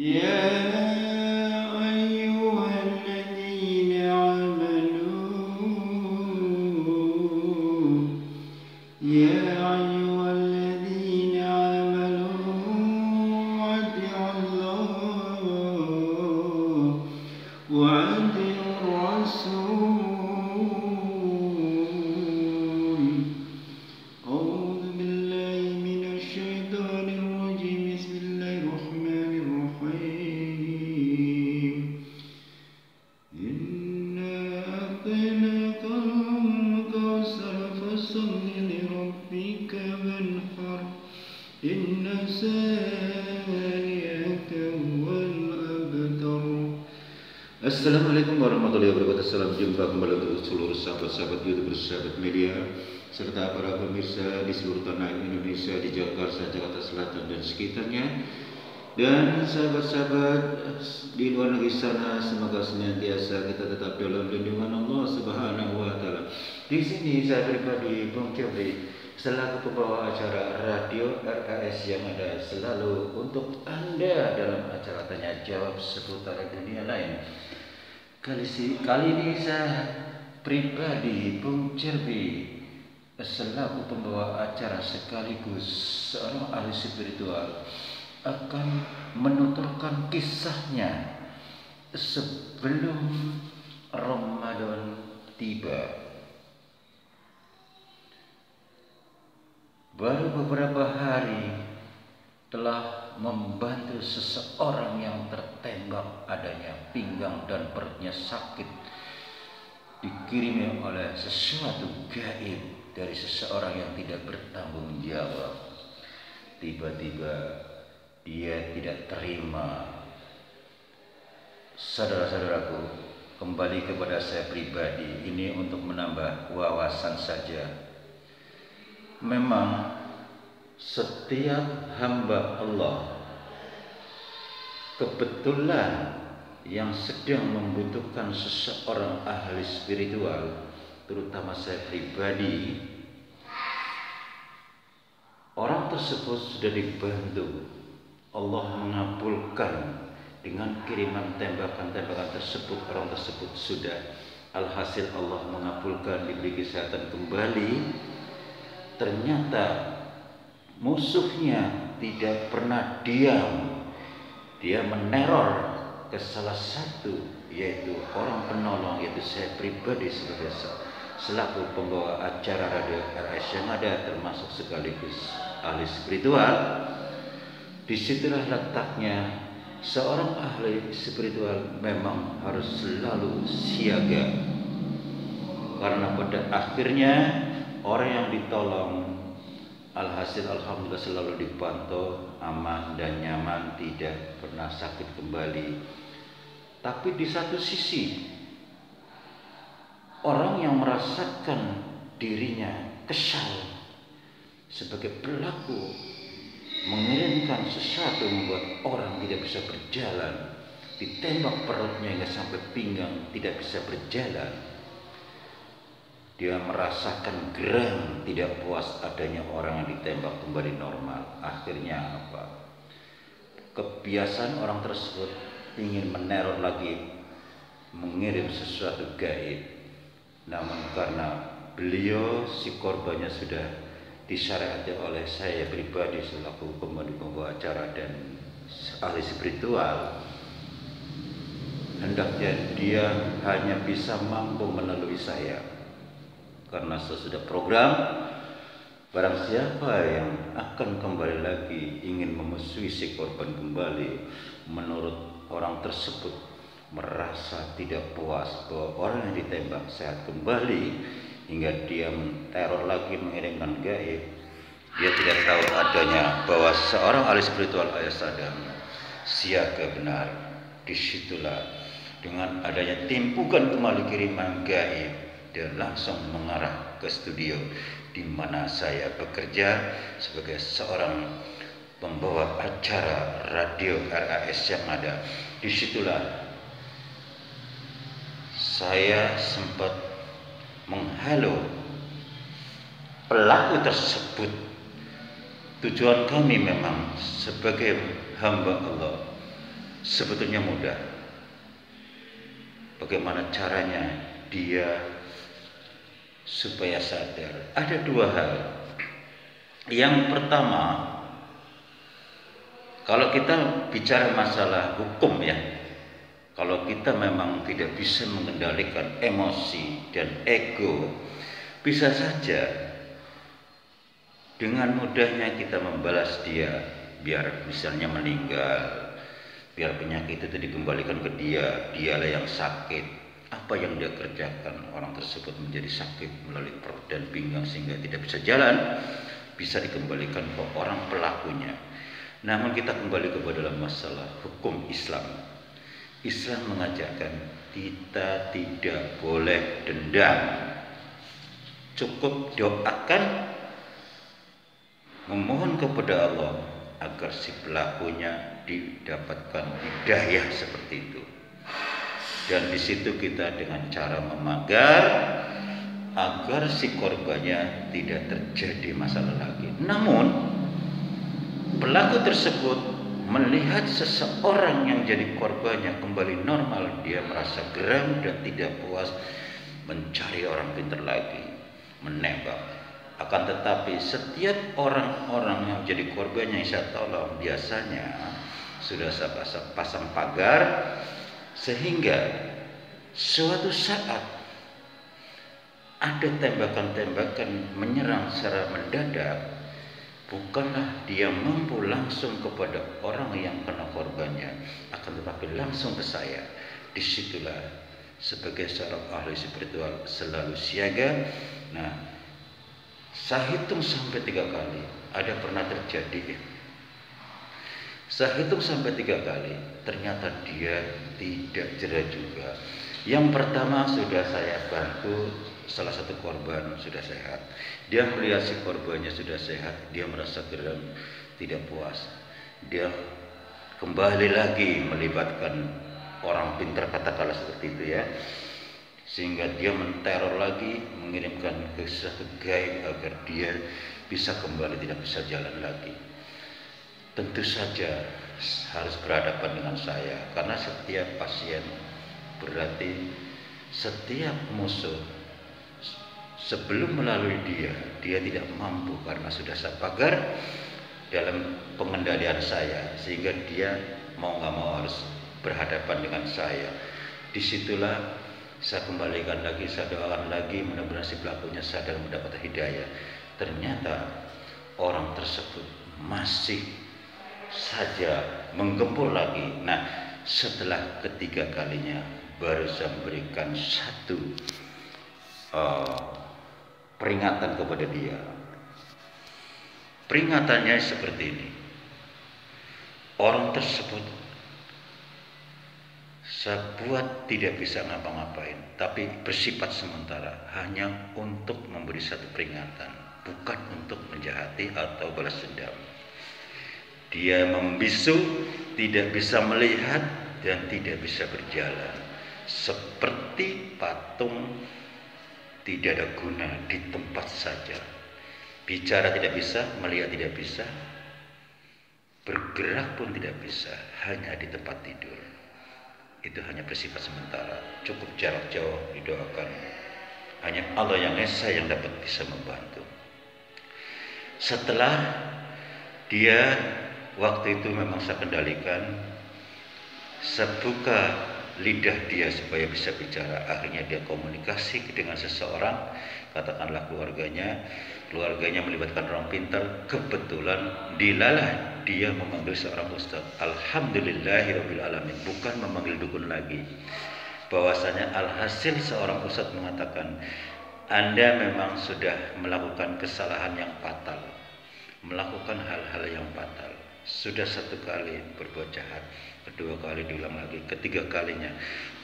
يا أيها الذين آمنوا أطيعوا الله وأطيعوا الرسول. أعوذ بالله من الشيطان الرجيم. بسم الله الرحمن الرحيم. إنا أعطيناك الكوثر فصل لربك وانحر إن شانئك هو الأبتر. Assalamualaikum warahmatullahi wabarakatuh. Salam jumpa kembali untuk seluruh sahabat-sahabat YouTube, sahabat media, serta para pemirsa di seluruh tanah Indonesia, di Jakarta, Jakarta Selatan dan sekitarnya, dan sahabat-sahabat di luar negeri sana. Semoga senantiasa kita tetap dalam lindungan Allah Subhanahu wa Ta'ala. Di sini saya pribadi, Bung Jabri, selaku pembawa acara radio RKS yang ada selalu untuk Anda dalam acara tanya jawab seputar dunia lain. Kali ini saya pribadi, Bung Cerbi, selaku pembawa acara sekaligus seorang ahli spiritual, akan menuturkan kisahnya sebelum Ramadan tiba. Baru beberapa hari telah membantu seseorang yang tertembak, adanya pinggang dan perutnya sakit, dikirimi oleh sesuatu gaib dari seseorang yang tidak bertanggung jawab. Tiba-tiba dia tidak terima. Saudara-saudaraku, kembali kepada saya pribadi, ini untuk menambah wawasan saja. Memang setiap hamba Allah kebetulan yang sedang membutuhkan seseorang ahli spiritual, terutama saya pribadi, orang tersebut sudah dibantu. Allah mengabulkan dengan kiriman tembakan-tembakan tersebut. Orang tersebut sudah, alhasil Allah mengabulkan, diberi kesehatan kembali. Ternyata musuhnya tidak pernah diam. Dia meneror ke salah satu, yaitu orang penolong, yaitu saya pribadi sebagai selaku pembawa acara radio RS yang ada, termasuk sekaligus ahli spiritual. Disitulah letaknya seorang ahli spiritual memang harus selalu siaga, karena pada akhirnya orang yang ditolong alhasil alhamdulillah selalu dipantau aman dan nyaman, tidak pernah sakit kembali. Tapi di satu sisi, orang yang merasakan dirinya kesal sebagai pelaku mengirimkan sesuatu membuat orang tidak bisa berjalan, ditembak perutnya hingga sampai pinggang tidak bisa berjalan. Dia merasakan geram, tidak puas adanya orang yang ditembak kembali normal. Akhirnya apa? Kebiasaan orang tersebut ingin meneror lagi, mengirim sesuatu gaib. Namun karena beliau, si korbannya, sudah disyariati oleh saya pribadi selaku pembawa acara dan ahli spiritual, hendaknya dia hanya bisa mampu melalui saya. Karena sesudah program, barang siapa yang akan kembali lagi ingin memusuhi si korban kembali, menurut orang tersebut merasa tidak puas bahwa orang yang ditembak sehat kembali, hingga dia menteror lagi, mengirimkan gaib. Dia tidak tahu adanya bahwa seorang ahli spiritual ayah sadam siaga benar. Disitulah dengan adanya timpukan kembali kiriman gaib, dia langsung mengarah ke studio di mana saya bekerja sebagai seorang pembawa acara radio RAS yang ada. Disitulah saya sempat menghalau pelaku tersebut. Tujuan kami memang sebagai hamba Allah Sebetulnya mudah. Bagaimana caranya dia supaya sadar? Ada dua hal. Yang pertama, kalau kita bicara masalah hukum ya, kalau kita memang tidak bisa mengendalikan emosi dan ego, bisa saja dengan mudahnya kita membalas dia, biar misalnya meninggal, biar penyakit itu dikembalikan ke dia, dialah yang sakit. Apa yang dia kerjakan, orang tersebut menjadi sakit melalui perut dan pinggang sehingga tidak bisa jalan, bisa dikembalikan ke orang pelakunya. Namun kita kembali kepada dalam masalah hukum Islam. Islam mengajarkan kita tidak boleh dendam. Cukup doakan, memohon kepada Allah agar si pelakunya didapatkan hidayah seperti itu. Dan di situ kita dengan cara memagar agar si korbannya tidak terjadi masalah lagi. Namun pelaku tersebut melihat seseorang yang jadi korbannya kembali normal, dia merasa geram dan tidak puas, mencari orang pintar lagi, menembak. Akan tetapi setiap orang-orang yang jadi korbannya yang saya tolong biasanya sudah saya pasang pagar, sehingga suatu saat ada tembakan-tembakan menyerang secara mendadak, bukanlah dia mampu langsung kepada orang yang kena korbannya, akan tetapi langsung ke saya. Disitulah sebagai seorang ahli spiritual selalu siaga. Nah, saya hitung sampai 3 kali. Ada pernah terjadi, saya hitung sampai 3 kali, ternyata dia tidak jera juga. Yang pertama sudah saya bantu, salah satu korban sudah sehat. Dia melihat si korbannya sudah sehat, dia merasa geram, tidak puas. Dia kembali lagi melibatkan orang pintar, katakanlah seperti itu ya. Sehingga dia menteror lagi, mengirimkan ke satu gaib agar dia bisa kembali, tidak bisa jalan lagi. Tentu saja harus berhadapan dengan saya, karena setiap pasien berarti setiap musuh sebelum melalui dia tidak mampu, karena sudah saya pagar dalam pengendalian saya, sehingga dia mau nggak mau harus berhadapan dengan saya. Disitulah saya kembalikan lagi, saya doakan lagi, mudah-mudahan si pelakunya sadar mendapat hidayah. Ternyata orang tersebut masih saja menggempur lagi. Nah, setelah ketiga kalinya baru saya memberikan satu peringatan kepada dia. Peringatannya seperti ini. Orang tersebut saya buat tidak bisa ngapa-ngapain, tapi bersifat sementara, hanya untuk memberi satu peringatan, bukan untuk menjahati atau balas dendam. Dia membisu, tidak bisa melihat dan tidak bisa berjalan, seperti patung tidak ada guna, di tempat saja. Bicara tidak bisa, melihat tidak bisa, bergerak pun tidak bisa, hanya di tempat tidur. Itu hanya bersifat sementara, cukup jarak jauh, didoakan. Hanya Allah yang Esa yang dapat bisa membantu. Setelah dia waktu itu memang saya kendalikan, saya buka lidah dia supaya bisa bicara. Akhirnya dia komunikasi dengan seseorang, katakanlah keluarganya melibatkan orang pintar. Kebetulan dilalah dia memanggil seorang ustaz. Alhamdulillahirabbil alamin, bukan memanggil dukun lagi. Bahwasanya alhasil seorang ustaz mengatakan, Anda memang sudah melakukan kesalahan yang fatal, melakukan hal-hal yang fatal. Sudah 1 kali berbuat jahat, kedua kali diulang lagi, ketiga kalinya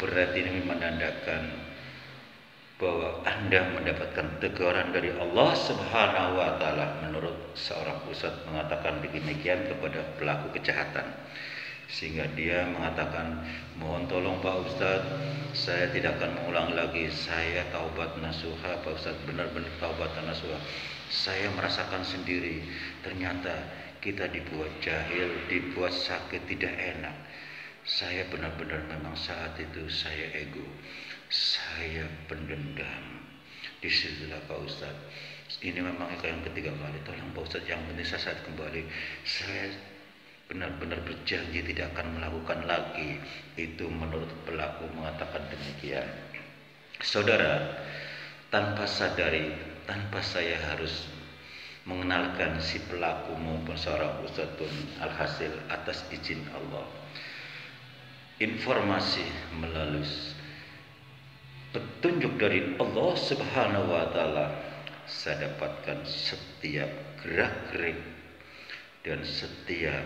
berarti ini menandakan bahwa Anda mendapatkan teguran dari Allah Subhanahu wa Ta'ala. Menurut seorang ustadz mengatakan demikian kepada pelaku kejahatan, sehingga dia mengatakan, mohon tolong Pak Ustadz, saya tidak akan mengulang lagi, saya taubat nasuha Pak Ustadz, benar-benar taubat nasuha. Saya merasakan sendiri, ternyata kita dibuat jahil, dibuat sakit, tidak enak. Saya benar-benar memang saat itu saya ego, saya pendendam. Disitulah Pak Ustadz, ini memang yang ketiga kali, tolong Pak Ustadz, yang penting saya saat kembali, saya benar-benar berjanji tidak akan melakukan lagi. Itu menurut pelaku mengatakan demikian. Saudara, tanpa sadari, tanpa saya harus mengenalkan si pelaku maupun seorang ustadz pun, alhasil atas izin Allah, informasi melalui petunjuk dari Allah Subhanahu wa Ta'ala, saya dapatkan setiap gerak-gerik dan setiap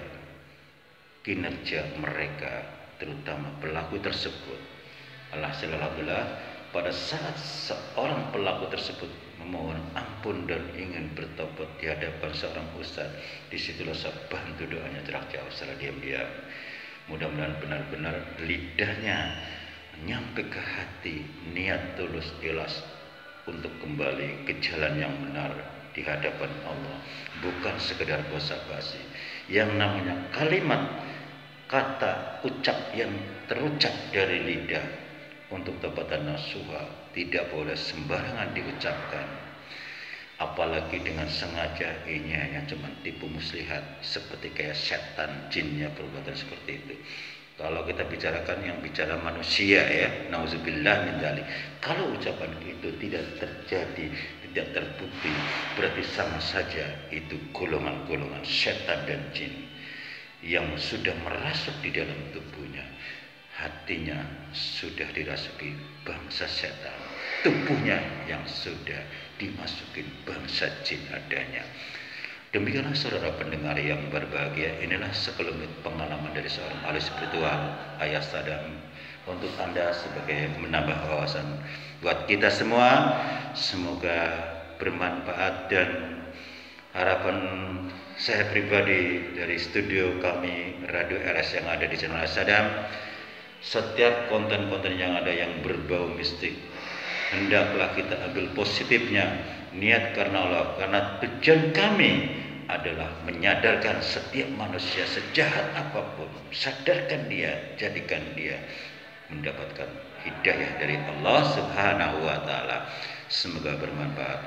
kinerja mereka, terutama pelaku tersebut. Alhamdulillah, pada saat seorang pelaku tersebut memohon ampun dan ingin bertobat di hadapan seorang ustadz, disitulah saya bantu doanya jarak jauh secara diam-diam. Mudah-mudahan benar-benar lidahnya nyampe ke hati, niat tulus ikhlas untuk kembali ke jalan yang benar di hadapan Allah, bukan sekedar basa-basi. Yang namanya kalimat, kata, ucap yang terucap dari lidah untuk tobatan nasuha tidak boleh sembarangan diucapkan, apalagi dengan sengaja. Ini hanya cuma tipu muslihat, seperti kayak setan, jinnya perbuatan seperti itu. Kalau kita bicarakan yang bicara manusia ya, nauzubillah min dzalik. Kalau ucapan itu tidak terjadi, tidak terbukti, berarti sama saja itu golongan-golongan setan dan jin yang sudah merasuk di dalam tubuhnya. Hatinya sudah dirasuki bangsa setan, tubuhnya yang sudah dimasukin bangsa jin adanya. Demikianlah saudara pendengar yang berbahagia, inilah sekelumit pengalaman dari seorang ahli spiritual, Ayah Sadam, untuk Anda sebagai menambah wawasan buat kita semua. Semoga bermanfaat, dan harapan saya pribadi dari studio kami Radio RS yang ada di channel Sadam, setiap konten-konten yang ada yang berbau mistik, hendaklah kita ambil positifnya, niat karena Allah, karena tujuan kami adalah menyadarkan setiap manusia sejahat apapun, sadarkan dia, jadikan dia mendapatkan hidayah dari Allah Subhanahu wa Ta'ala. Semoga bermanfaat.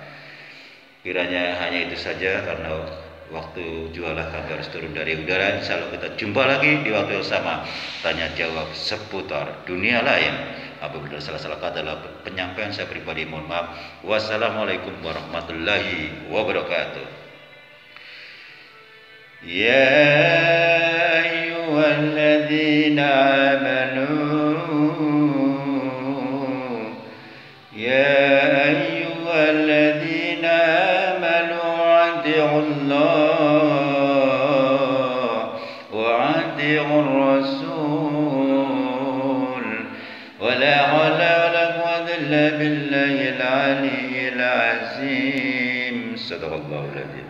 Kiranya hanya itu saja, karena waktu jualah kami harus turun dari udara. Insya Allah kita jumpa lagi di waktu yang sama, tanya jawab seputar dunia lain. Apabila salah-salah kata adalah penyampaian saya pribadi, mohon maaf. Wassalamualaikum warahmatullahi wabarakatuh. Ya ayyuhalladzina amanu, ya ayyuhalladzina amanu ati'ullah wa ati'ur rasul wa la hawla wa la quwwata illa billahil aliyyil azim. Sadaqallahul adzim.